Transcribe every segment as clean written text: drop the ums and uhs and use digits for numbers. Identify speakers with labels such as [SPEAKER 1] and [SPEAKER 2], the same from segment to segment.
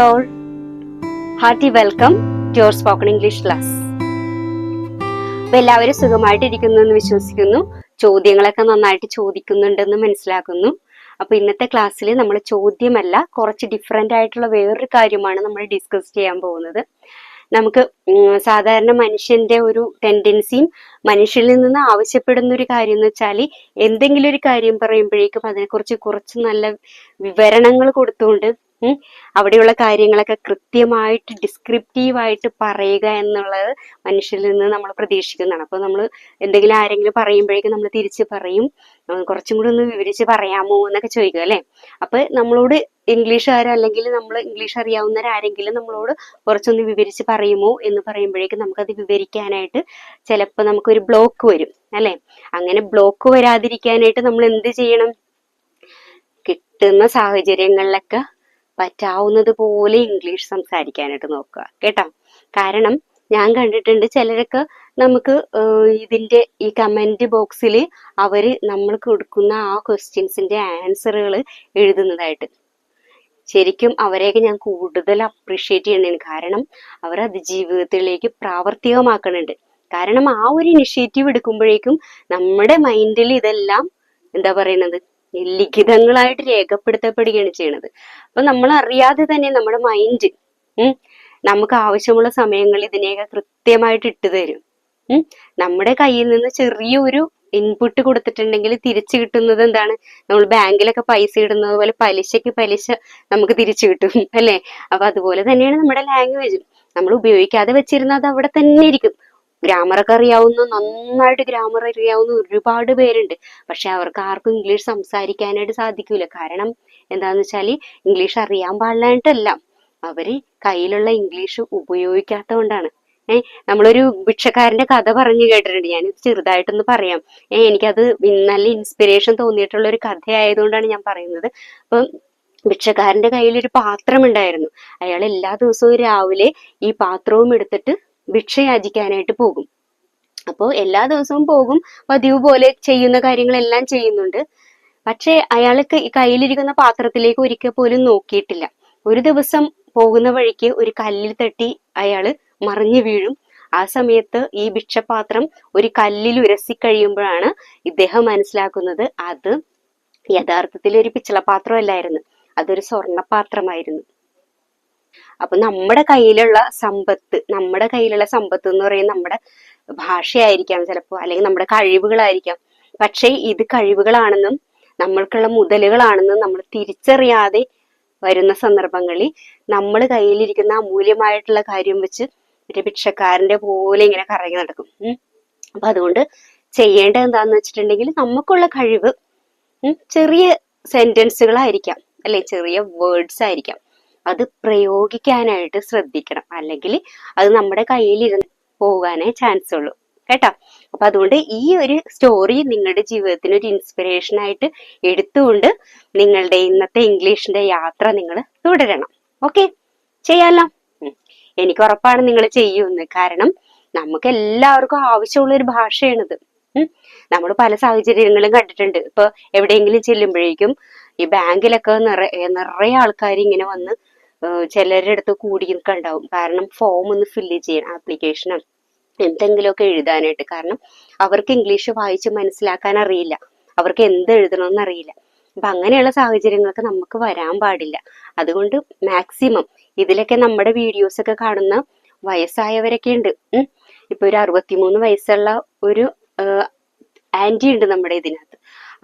[SPEAKER 1] all, hearty welcome to your spoken English class. എല്ലാവരും സുഖമായിട്ടിരിക്കുന്നു എന്ന് വിശ്വസിക്കുന്നു. ചോദ്യങ്ങളൊക്കെ നന്നായിട്ട് ചോദിക്കുന്നുണ്ടെന്ന് മനസ്സിലാക്കുന്നു. അപ്പൊ ഇന്നത്തെ ക്ലാസ്സിൽ നമ്മൾ ചോദ്യമല്ല, കുറച്ച് ഡിഫറെന്റ് ആയിട്ടുള്ള വേറൊരു കാര്യമാണ് നമ്മൾ ഡിസ്കസ് ചെയ്യാൻ പോകുന്നത്. നമുക്ക് സാധാരണ മനുഷ്യന്റെ ഒരു ടെൻഡൻസിയും മനുഷ്യനിൽ നിന്ന് ആവശ്യപ്പെടുന്ന ഒരു കാര്യം എന്ന് വെച്ചാൽ എന്തെങ്കിലും ഒരു കാര്യം പറയുമ്പോഴേക്കും അതിനെക്കുറിച്ച് കുറച്ച് നല്ല വിവരണങ്ങൾ കൊടുത്തുകൊണ്ട് അവിടെയുള്ള കാര്യങ്ങളൊക്കെ കൃത്യമായിട്ട് ഡിസ്ക്രിപ്റ്റീവായിട്ട് പറയുക എന്നുള്ളത് മനുഷ്യരിൽ നിന്ന് നമ്മൾ പ്രതീക്ഷിക്കുന്നതാണ്. അപ്പൊ നമ്മൾ എന്തെങ്കിലും ആരെങ്കിലും പറയുമ്പോഴേക്കും നമ്മൾ തിരിച്ച് പറയും, കുറച്ചും കൂടി ഒന്ന് വിവരിച്ച് പറയാമോ എന്നൊക്കെ ചോദിക്കുക അല്ലെ. അപ്പൊ നമ്മളോട് ഇംഗ്ലീഷുകാരോ അല്ലെങ്കിൽ നമ്മൾ ഇംഗ്ലീഷ് അറിയാവുന്നവരാരെങ്കിലും നമ്മളോട് കുറച്ചൊന്ന് വിവരിച്ച് പറയുമോ എന്ന് പറയുമ്പോഴേക്കും നമുക്കത് വിവരിക്കാനായിട്ട് ചിലപ്പോൾ നമുക്കൊരു ബ്ലോക്ക് വരും അല്ലെ. അങ്ങനെ ബ്ലോക്ക് വരാതിരിക്കാനായിട്ട് നമ്മൾ എന്ത് ചെയ്യണം? കിട്ടുന്ന സാഹചര്യങ്ങളിലൊക്കെ പറ്റാവുന്നത് പോലെ ഇംഗ്ലീഷ് സംസാരിക്കാനായിട്ട് നോക്കുക കേട്ടോ. കാരണം ഞാൻ കണ്ടിട്ടുണ്ട് ചിലരൊക്കെ നമുക്ക് ഇതിന്റെ ഈ കമന്റ് ബോക്സിൽ അവര് നമ്മൾ കൊടുക്കുന്ന ആ ക്വസ്റ്റ്യൻസിന്റെ ആൻസറുകൾ എഴുതുന്നതായിട്ട്. ശരിക്കും അവരെയൊക്കെ ഞാൻ കൂടുതൽ അപ്രീഷിയേറ്റ് ചെയ്യണേന്. കാരണം അവർ അത് ജീവിതത്തിലേക്ക് പ്രാവർത്തികമാക്കണുണ്ട്. കാരണം ആ ഒരു ഇനിഷ്യേറ്റീവ് എടുക്കുമ്പോഴേക്കും നമ്മുടെ മൈൻഡിൽ ഇതെല്ലാം എന്താ പറയണത്, ലിഖിതങ്ങളായിട്ട് രേഖപ്പെടുത്തപ്പെടുകയാണ് ചെയ്യണത്. അപ്പൊ നമ്മൾ അറിയാതെ തന്നെ നമ്മുടെ മൈൻഡ് നമുക്ക് ആവശ്യമുള്ള സമയങ്ങളിൽ ഇതിനെയൊക്കെ കൃത്യമായിട്ട് ഇട്ടു തരും. നമ്മുടെ കയ്യിൽ നിന്ന് ചെറിയൊരു ഇൻപുട്ട് കൊടുത്തിട്ടുണ്ടെങ്കിൽ തിരിച്ചു കിട്ടുന്നത് എന്താണ്? നമ്മൾ ബാങ്കിലൊക്കെ പൈസ ഇടുന്നത് പോലെ പലിശക്ക് പലിശ നമുക്ക് തിരിച്ചു കിട്ടും അല്ലെ. അപ്പൊ അതുപോലെ തന്നെയാണ് നമ്മുടെ ലാംഗ്വേജും. നമ്മൾ ഉപയോഗിക്കാതെ വെച്ചിരുന്നത് അത് അവിടെ തന്നെ ഇരിക്കും. ഗ്രാമറൊക്കെ അറിയാവുന്ന, നന്നായിട്ട് ഗ്രാമർ അറിയാവുന്ന ഒരുപാട് പേരുണ്ട്. പക്ഷെ അവർക്ക് ആർക്കും ഇംഗ്ലീഷ് സംസാരിക്കാനായിട്ട് സാധിക്കൂല. കാരണം എന്താന്ന് വെച്ചാല് ഇംഗ്ലീഷ് അറിയാൻ പാടില്ലായിട്ടല്ല, അവര് കയ്യിലുള്ള ഇംഗ്ലീഷ് ഉപയോഗിക്കാത്തതുകൊണ്ടാണ്. നമ്മളൊരു ഭിക്ഷക്കാരന്റെ കഥ പറഞ്ഞു കേട്ടിട്ടുണ്ട്. ഞാൻ ചെറുതായിട്ടൊന്ന് പറയാം. എനിക്കത് നല്ല ഇൻസ്പിറേഷൻ തോന്നിയിട്ടുള്ള ഒരു കഥയായതുകൊണ്ടാണ് ഞാൻ പറയുന്നത്. അപ്പം ഭിക്ഷക്കാരന്റെ കയ്യിലൊരു പാത്രം ഉണ്ടായിരുന്നു. അയാൾ എല്ലാ ദിവസവും രാവിലെ ഈ പാത്രവും എടുത്തിട്ട് ഭിക്ഷ യാചിക്കാനായിട്ട് പോകും. അപ്പോൾ എല്ലാ ദിവസവും പോകും, പതിവ് പോലെ ചെയ്യുന്ന കാര്യങ്ങളെല്ലാം ചെയ്യുന്നുണ്ട്. പക്ഷെ അയാൾക്ക് കയ്യിലിരിക്കുന്ന പാത്രത്തിലേക്ക് ഒരിക്കൽ പോലും നോക്കിയിട്ടില്ല. ഒരു ദിവസം പോകുന്ന വഴിക്ക് ഒരു കല്ലിൽ തട്ടി അയാള് മറിഞ്ഞു വീഴും. ആ സമയത്ത് ഈ ഭിക്ഷപാത്രം ഒരു കല്ലിൽ ഉരസി കഴിയുമ്പോഴാണ് ഇദ്ദേഹം മനസ്സിലാക്കുന്നത് അത് യഥാർത്ഥത്തിൽ ഒരു പിച്ചളപാത്രമല്ലായിരുന്നു, അതൊരു സ്വർണപാത്രമായിരുന്നു. അപ്പൊ നമ്മുടെ കയ്യിലുള്ള സമ്പത്ത് എന്ന് പറയുന്നത് നമ്മുടെ ഭാഷയായിരിക്കാം ചിലപ്പോ, അല്ലെങ്കിൽ നമ്മുടെ കഴിവുകളായിരിക്കാം. പക്ഷെ ഇത് കഴിവുകളാണെന്നും നമ്മൾക്കുള്ള മുതലുകളാണെന്നും നമ്മൾ തിരിച്ചറിയാതെ വരുന്ന സന്ദർഭങ്ങളിൽ നമ്മൾ കയ്യിലിരിക്കുന്ന അമൂല്യമായിട്ടുള്ള കാര്യം വെച്ച് ഒരു ഭിക്ഷക്കാരന്റെ പോലെ ഇങ്ങനെ കറങ്ങി നടക്കും. അപ്പൊ അതുകൊണ്ട് ചെയ്യേണ്ടത് എന്താന്ന് വെച്ചിട്ടുണ്ടെങ്കിൽ നമുക്കുള്ള കഴിവ് ചെറിയ സെന്റൻസുകളായിരിക്കാം അല്ലെ, ചെറിയ വേർഡ്സ് ആയിരിക്കാം, അത് പ്രയോഗിക്കാനായിട്ട് ശ്രദ്ധിക്കണം. അല്ലെങ്കിൽ അത് നമ്മുടെ കയ്യിലിരുന്ന് പോകാനേ ചാൻസ് ഉള്ളൂ കേട്ടോ. അപ്പൊ അതുകൊണ്ട് ഈ ഒരു സ്റ്റോറി നിങ്ങളുടെ ജീവിതത്തിന് ഒരു ഇൻസ്പിറേഷൻ ആയിട്ട് എടുത്തുകൊണ്ട് നിങ്ങളുടെ ഇന്നത്തെ ഇംഗ്ലീഷിന്റെ യാത്ര നിങ്ങൾ തുടരണം. ഓക്കെ, ചെയ്യാലോ? എനിക്ക് ഉറപ്പാണ് നിങ്ങൾ ചെയ്യുമെന്ന്. കാരണം നമുക്ക് എല്ലാവർക്കും ആവശ്യമുള്ള ഒരു ഭാഷയാണിത്. നമ്മൾ പല സാഹചര്യങ്ങളും കണ്ടിട്ടുണ്ട്. ഇപ്പൊ എവിടെയെങ്കിലും ചെല്ലുമ്പോഴേക്കും ഈ ബാങ്കിലൊക്കെ നിറയെ ആൾക്കാർ ഇങ്ങനെ വന്ന് ചിലരുടെ അടുത്ത് കൂടി നിൽക്കണ്ടാവും. കാരണം ഫോം ഒന്ന് ഫില്ല് ചെയ്യണം, ആപ്ലിക്കേഷനും എന്തെങ്കിലുമൊക്കെ എഴുതാനായിട്ട്. കാരണം അവർക്ക് ഇംഗ്ലീഷ് വായിച്ച് മനസ്സിലാക്കാൻ അറിയില്ല, അവർക്ക് എന്ത് എഴുതണമെന്ന് അറിയില്ല. അപ്പൊ അങ്ങനെയുള്ള സാഹചര്യങ്ങളൊക്കെ നമുക്ക് വരാൻ പാടില്ല. അതുകൊണ്ട് മാക്സിമം ഇതിലൊക്കെ നമ്മുടെ വീഡിയോസ് ഒക്കെ കാണുന്ന വയസ്സായവരൊക്കെ ഉണ്ട്. ഇപ്പൊ ഒരു 63 വയസ്സുള്ള ഒരു ആന്റി ഉണ്ട് നമ്മുടെ ഇതിനകത്ത്.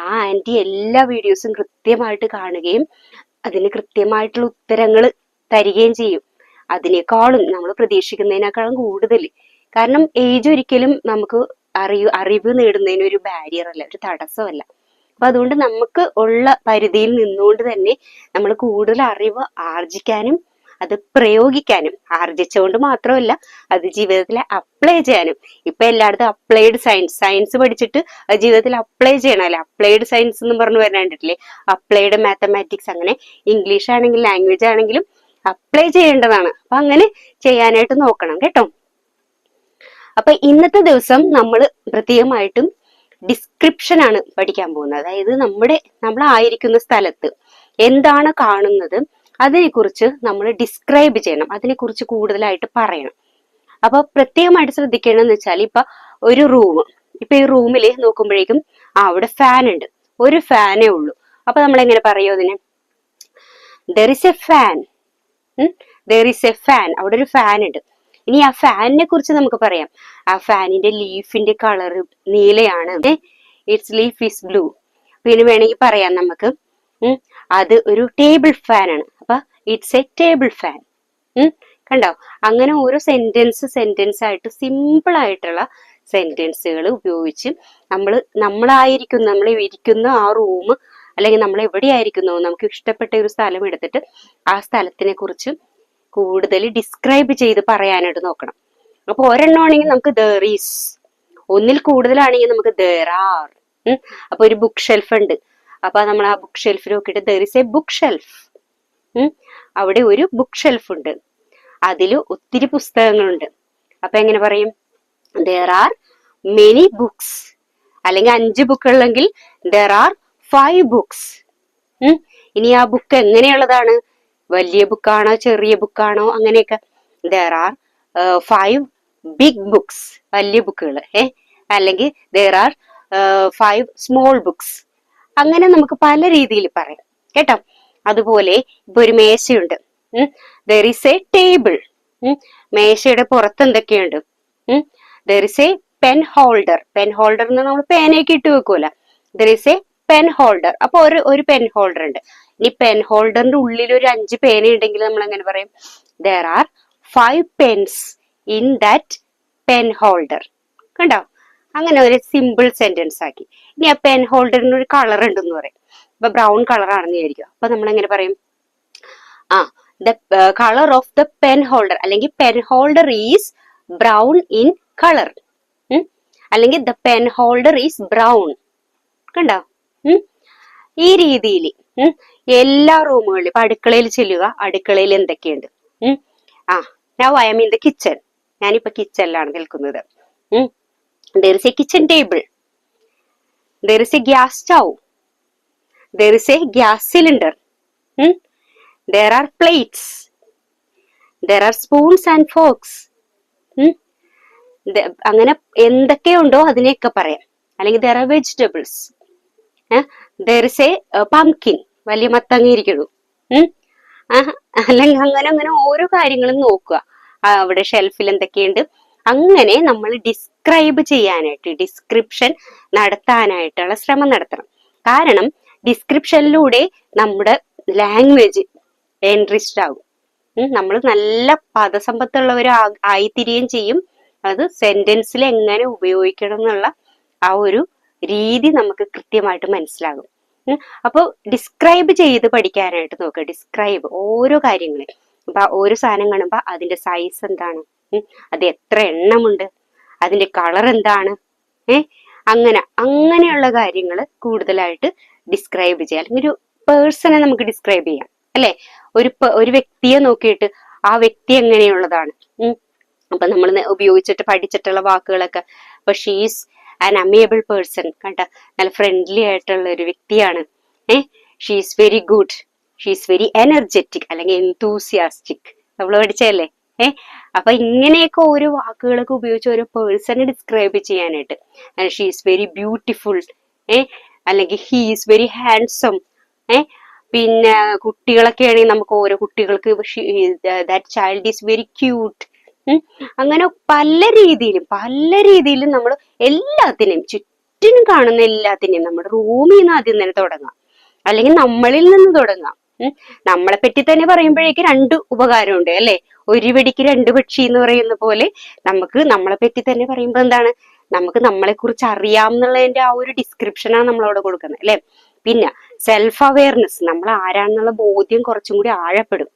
[SPEAKER 1] ആ ആന്റി എല്ലാ വീഡിയോസും കൃത്യമായിട്ട് കാണുകയും അതിന് കൃത്യമായിട്ടുള്ള ഉത്തരങ്ങൾ തരികയും ചെയ്യും. അതിനേക്കാളും നമ്മൾ പ്രതീക്ഷിക്കുന്നതിനേക്കാളും കൂടുതൽ. കാരണം ഏജ് ഒരിക്കലും നമുക്ക് അറിവ് നേടുന്നതിന് ഒരു ബാരിയർ അല്ല, ഒരു തടസ്സമല്ല. അപ്പൊ അതുകൊണ്ട് നമുക്ക് ഉള്ള പരിധിയിൽ നിന്നുകൊണ്ട് തന്നെ നമ്മൾ കൂടുതൽ അറിവ് ആർജിക്കാനും അത് പ്രയോഗിക്കാനും, ആർജിച്ചുകൊണ്ട് മാത്രമല്ല അത് ജീവിതത്തിൽ അപ്ലൈ ചെയ്യാനും. ഇപ്പൊ എല്ലായിടത്തും അപ്ലൈഡ് സയൻസ് പഠിച്ചിട്ട് അത് ജീവിതത്തിൽ അപ്ലൈ ചെയ്യണമല്ലേ. അപ്ലൈഡ് സയൻസ് എന്ന് പറഞ്ഞു വരാണ്ടിട്ടില്ലേ, അപ്ലൈഡ് മാത്തമാറ്റിക്സ്. അങ്ങനെ ഇംഗ്ലീഷ് ആണെങ്കിലും ലാംഗ്വേജ് ആണെങ്കിലും അപ്ലൈ ചെയ്യേണ്ടതാണ്. അപ്പൊ അങ്ങനെ ചെയ്യാനായിട്ട് നോക്കണം കേട്ടോ. അപ്പൊ ഇന്നത്തെ ദിവസം നമ്മൾ പ്രത്യേകമായിട്ടും ഡിസ്ക്രിപ്ഷൻ ആണ് പഠിക്കാൻ പോകുന്നത്. അതായത് നമ്മളായിരിക്കുന്ന സ്ഥലത്ത് എന്താണ് കാണുന്നത് അതിനെക്കുറിച്ച് നമ്മൾ ഡിസ്ക്രൈബ് ചെയ്യണം, അതിനെക്കുറിച്ച് കൂടുതലായിട്ട് പറയണം. അപ്പൊ പ്രത്യേകമായിട്ട് ശ്രദ്ധിക്കേണ്ടതെന്ന് വെച്ചാൽ ഇപ്പൊ ഒരു റൂം, ഇപ്പൊ ഈ റൂമിൽ നോക്കുമ്പോഴേക്കും അവിടെ ഫാൻ ഉണ്ട്, ഒരു ഫാനേ ഉള്ളൂ. അപ്പൊ നമ്മൾ എങ്ങനെ പറയും അതിന്? There is A fan. There is A fan, അവിടെ ഒരു ഫാൻ ഉണ്ട്. ഇനി ആ ഫാനിനെ കുറിച്ച് നമുക്ക് പറയാം, ആ ഫാനിന്റെ ലീഫിന്റെ കളർ നീലയാണ്, ഇറ്റ്സ് ലീഫ് ഈസ് ബ്ലൂ. പിന്നെ വേണമെങ്കിൽ പറയാം നമുക്ക് അത് ഒരു ടേബിൾ ഫാൻ ആണ്, അപ്പൊ ഇറ്റ്സ് എ ടേബിൾ ഫാൻ. കണ്ടോ? അങ്ങനെ ഓരോ സെന്റൻസ് ആയിട്ട് സിമ്പിൾ ആയിട്ടുള്ള സെന്റൻസുകൾ ഉപയോഗിച്ച് നമ്മൾ ഇരിക്കുന്ന ആ റൂം, അല്ലെങ്കിൽ നമ്മൾ എവിടെയായിരിക്കുന്നോ നമുക്ക് ഇഷ്ടപ്പെട്ട ഒരു സ്ഥലം എടുത്തിട്ട് ആ സ്ഥലത്തിനെ കുറിച്ച് കൂടുതൽ ഡിസ്ക്രൈബ് ചെയ്ത് പറയാനായിട്ട് നോക്കണം. അപ്പൊ ഒരെണ്ണമാണെങ്കിൽ നമുക്ക് there is, ഒന്നിൽ കൂടുതലാണെങ്കിൽ നമുക്ക് there are. അപ്പൊ ഒരു ബുക്ക് ഷെൽഫ് ഉണ്ട്, അപ്പൊ നമ്മൾ ആ ബുക്ക് ഷെൽഫിൽ നോക്കിയിട്ട് there is a book shelf. അവിടെ ഒരു ബുക്ക് ഷെൽഫ് ഉണ്ട്, അതില് ഒത്തിരി പുസ്തകങ്ങളുണ്ട്. അപ്പൊ എങ്ങനെ പറയും? there are many books. അല്ലെങ്കിൽ 5 ബുക്കുള്ളെങ്കിൽ there are 5 books. ഇനി ആ ബുക്ക് എങ്ങനെയുള്ളതാണ്? വലിയ ബുക്കാണോ ചെറിയ ബുക്കാണോ അങ്ങനെയൊക്കെ. there are 5 big books, വലിയ ബുക്കുകൾ. അല്ലെങ്കിൽ there are 5 small books. അങ്ങനെ നമുക്ക് പല രീതിയിൽ പറയാം കേട്ടോ. അതുപോലെ ഇപ്പൊ ഒരു മേശയുണ്ട്, there is a table. മേശയുടെ പുറത്ത് എന്തൊക്കെയുണ്ട്? there is a pen holder. Pen holder എന്ന് നമ്മൾ പേനയൊക്കെ ഇട്ട് വെക്കൂല, there is a pen holder. അപ്പൊ ഒരു പെൻ ഹോൾഡർ ഉണ്ട്. ഇനി പെൻ ഹോൾഡറിന്റെ ഉള്ളിൽ ഒരു 5 പേന ഉണ്ടെങ്കിൽ നമ്മൾ എങ്ങനെ പറയും? there are 5 pens in that pen holder. കണ്ടോ? അങ്ങനെ ഒരു സിമ്പിൾ സെന്റൻസ് ആക്കി. ഇനി ആ പെൻ ഹോൾഡറിന് ഒരു കളർ ഉണ്ടെന്ന് പറയും, ഇപ്പൊ ബ്രൗൺ കളർ ആണെന്ന് വിചാരിക്കും. അപ്പൊ നമ്മൾ എങ്ങനെ പറയും? the color of the pen holder, അല്ലെങ്കിൽ pen holder is brown in color. അല്ലെങ്കിൽ the pen holder is brown. കണ്ടോ? ഈ രീതിയിൽ എല്ലാ റൂമുകളിലും, ഇപ്പൊ അടുക്കളയിൽ ചെല്ലുക, അടുക്കളയിൽ എന്തൊക്കെയുണ്ട്? now I am in the kitchen. ഞാനിപ്പോ കിച്ചണിലാണ് നിൽക്കുന്നത്. there is a kitchen table. there is a gas stove. there is a gas cylinder. there are plates. there are spoons and forks. അങ്ങനെ എന്തൊക്കെയുണ്ടോ അതിനെയൊക്കെ പറയാം. അല്ലെങ്കിൽ there are vegetables. there is a pumpkin, വലിയ മത്തങ്ങ ഇരിക്കുന്നു. അല്ലെങ്കിൽ അങ്ങനെ ഓരോ കാര്യങ്ങളും നോക്കുക, അവിടെ ഷെൽഫിൽ എന്തൊക്കെയുണ്ട്. അങ്ങനെ നമ്മൾ ഡിസ്ക്രൈബ് ചെയ്യാനായിട്ട്, ഡിസ്ക്രിപ്ഷൻ നടത്താനായിട്ടുള്ള ശ്രമം നടത്തണം. കാരണം ഡിസ്ക്രിപ്ഷനിലൂടെ നമ്മുടെ ലാംഗ്വേജ് എൻറിച്ച്ഡ് ആകും. നമ്മൾ നല്ല പദസമ്പത്തുള്ളവരായിത്തീരുകയും ചെയ്യും. അത് സെന്റൻസിൽ എങ്ങനെ ഉപയോഗിക്കണം എന്നുള്ള ആ ഒരു രീതി നമുക്ക് കൃത്യമായിട്ട് മനസ്സിലാകും. അപ്പൊ ഡിസ്ക്രൈബ് ചെയ്ത് പഠിക്കാനായിട്ട് നോക്കുക. ഡിസ്ക്രൈബ് ഓരോ കാര്യങ്ങളെ, അപ്പൊ ഓരോ സാധനം കാണുമ്പോ അതിന്റെ സൈസ് എന്താണ്, അത് എത്ര എണ്ണമുണ്ട്, അതിന്റെ കളർ എന്താണ്, അങ്ങനെയുള്ള കാര്യങ്ങൾ കൂടുതലായിട്ട് ഡിസ്ക്രൈബ് ചെയ്യാം. അല്ലെങ്കിൽ ഒരു പേഴ്സണെ നമുക്ക് ഡിസ്ക്രൈബ് ചെയ്യാം അല്ലെ? ഒരു വ്യക്തിയെ നോക്കിയിട്ട് ആ വ്യക്തി എങ്ങനെയുള്ളതാണ്. അപ്പൊ നമ്മൾ ഉപയോഗിച്ചിട്ട് പഠിച്ചിട്ടുള്ള വാക്കുകളൊക്കെ, അപ്പൊ ഷീസ് ആൻ അമേബിൾ പേഴ്സൺ, കണ്ട നല്ല ഫ്രണ്ട്ലി ആയിട്ടുള്ള ഒരു വ്യക്തിയാണ്. She's very good, she's very energetic അല്ലെങ്കിൽ എൻതൂസിയാസ്റ്റിക്, നമ്മൾ പഠിച്ചല്ലേ. അപ്പൊ ഇങ്ങനെയൊക്കെ ഓരോ വാക്കുകളൊക്കെ ഉപയോഗിച്ച് ഓരോ പേഴ്സണെ ഡിസ്ക്രൈബ് ചെയ്യാനായിട്ട്, ഷീസ് വെരി ബ്യൂട്ടിഫുൾ, അല്ലെങ്കിൽ ഹീ ഈസ് വെരി ഹാൻഡ്സം. പിന്നെ കുട്ടികളൊക്കെ ആണെങ്കിൽ നമുക്ക് ഓരോ കുട്ടികൾക്ക് that child is very cute. അങ്ങനെ പല രീതിയിലും നമ്മൾ എല്ലാത്തിനെയും, ചുറ്റിനും കാണുന്ന എല്ലാത്തിനെയും നമ്മുടെ റൂമിൽ നിന്ന് ആദ്യം തന്നെ തുടങ്ങാം, അല്ലെങ്കിൽ നമ്മളിൽ നിന്ന് തുടങ്ങാം. നമ്മളെ പറ്റി തന്നെ പറയുമ്പോഴേക്ക് 2 ഉപകാരമുണ്ട് അല്ലെ? ഒരു വെടിക്ക് 2 പക്ഷി എന്ന് പറയുന്ന പോലെ നമുക്ക് നമ്മളെ പറ്റി തന്നെ പറയുമ്പോ എന്താണ്, നമുക്ക് നമ്മളെ കുറിച്ച് അറിയാം എന്നുള്ളതിന്റെ ആ ഒരു ഡിസ്ക്രിപ്ഷനാണ് നമ്മളവിടെ കൊടുക്കുന്നത് അല്ലെ? പിന്നെ സെൽഫ് അവെയർനെസ്, നമ്മൾ ആരാണെന്നുള്ള ബോധ്യം കുറച്ചും കൂടി ആഴപ്പെടും.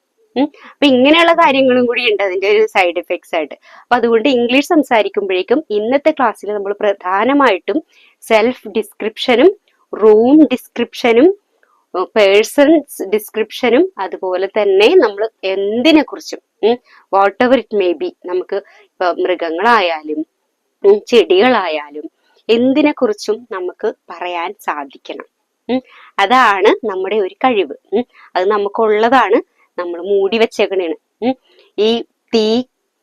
[SPEAKER 1] അപ്പൊ ഇങ്ങനെയുള്ള കാര്യങ്ങളും കൂടി ഉണ്ട് അതിന്റെ ഒരു സൈഡ് എഫക്ട്സ് ആയിട്ട്. അപ്പൊ അതുകൊണ്ട് ഇംഗ്ലീഷ് സംസാരിക്കുമ്പോഴേക്കും ഇന്നത്തെ ക്ലാസ്സിൽ നമ്മൾ പ്രധാനമായിട്ടും സെൽഫ് ഡിസ്ക്രിപ്ഷനും റൂം ഡിസ്ക്രിപ്ഷനും പേഴ്സൺസ് ഡിസ്ക്രിപ്ഷനും അതുപോലെ തന്നെ നമ്മൾ എന്തിനെ കുറിച്ചും what ever it may be, നമുക്ക് ഇപ്പൊ മൃഗങ്ങളായാലും ചെടികളായാലും എന്തിനെ കുറിച്ചും നമുക്ക് പറയാൻ സാധിക്കണം. അതാണ് നമ്മുടെ ഒരു കഴിവ്. അത് നമുക്കുള്ളതാണ്, നമ്മൾ മൂടി വെച്ചേക്കണേണ്. ഈ തീ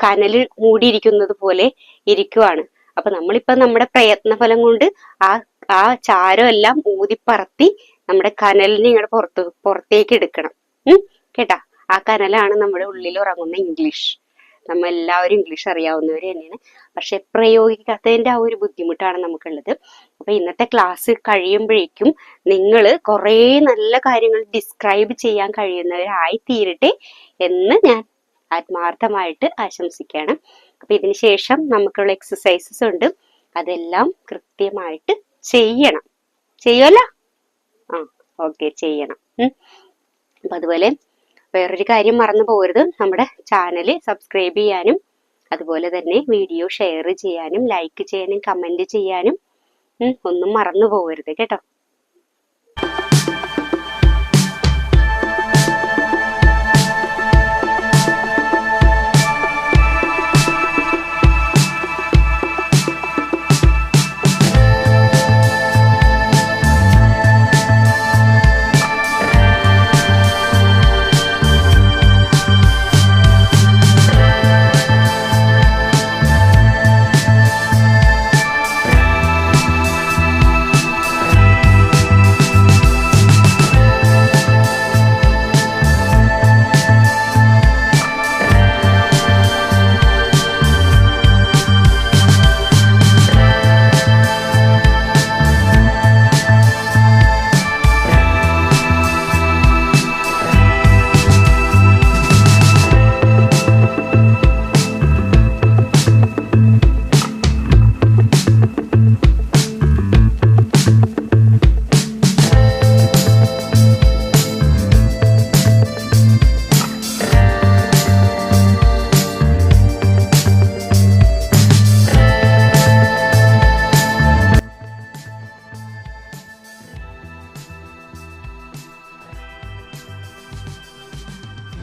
[SPEAKER 1] കനല് മൂടിയിരിക്കുന്നത് പോലെ ഇരിക്കുവാണ്. അപ്പൊ നമ്മളിപ്പോ നമ്മുടെ പ്രയത്നഫലം കൊണ്ട് ആ ചാരം എല്ലാം ഊതിപ്പറത്തി നമ്മുടെ കനലിനെ ഇങ്ങോട്ട് പുറത്തേക്ക് എടുക്കണം. കേട്ടാ, ആ കനലാണ് നമ്മുടെ ഉള്ളിൽ ഉറങ്ങുന്ന ഇംഗ്ലീഷ്. നമ്മൾ എല്ലാവരും ഇംഗ്ലീഷ് അറിയാവുന്നവര് തന്നെയാണ്, പക്ഷെ പ്രയോഗിക്കാത്തതിന്റെ ആ ഒരു ബുദ്ധിമുട്ടാണ് നമുക്കുള്ളത്. അപ്പൊ ഇന്നത്തെ ക്ലാസ് കഴിയുമ്പോഴേക്കും നിങ്ങൾ കുറേ നല്ല കാര്യങ്ങൾ ഡിസ്ക്രൈബ് ചെയ്യാൻ കഴിയുന്നവരായി തീരട്ടെ എന്ന് ഞാൻ ആത്മാർത്ഥമായിട്ട് ആശംസിക്കുകയാണ്. അപ്പൊ ഇതിന് ശേഷം നമുക്കുള്ള എക്സസൈസസ് ഉണ്ട്, അതെല്ലാം കൃത്യമായിട്ട് ചെയ്യണം. ചെയ്യുമല്ലോ? ഓക്കെ, ചെയ്യണം. അപ്പൊ അതുപോലെ വേറൊരു കാര്യം മറന്നു പോകരുത്, നമ്മുടെ ചാനൽ സബ്സ്ക്രൈബ് ചെയ്യാനും അതുപോലെ തന്നെ വീഡിയോ ഷെയർ ചെയ്യാനും ലൈക്ക് ചെയ്യാനും കമന്റ് ചെയ്യാനും ഒന്നും മറന്നു പോകരുത് കേട്ടോ.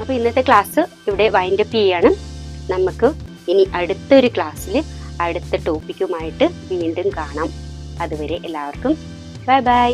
[SPEAKER 1] അപ്പൊ ഇന്നത്തെ ക്ലാസ് ഇവിടെ വൈൻഡപ്പ് ചെയ്യാണ്. നമുക്ക് ഇനി അടുത്തൊരു ക്ലാസ്സിൽ അടുത്ത ടോപ്പിക്കുമായിട്ട് വീണ്ടും കാണാം. അതുവരെ എല്ലാവർക്കും ബൈ ബൈ.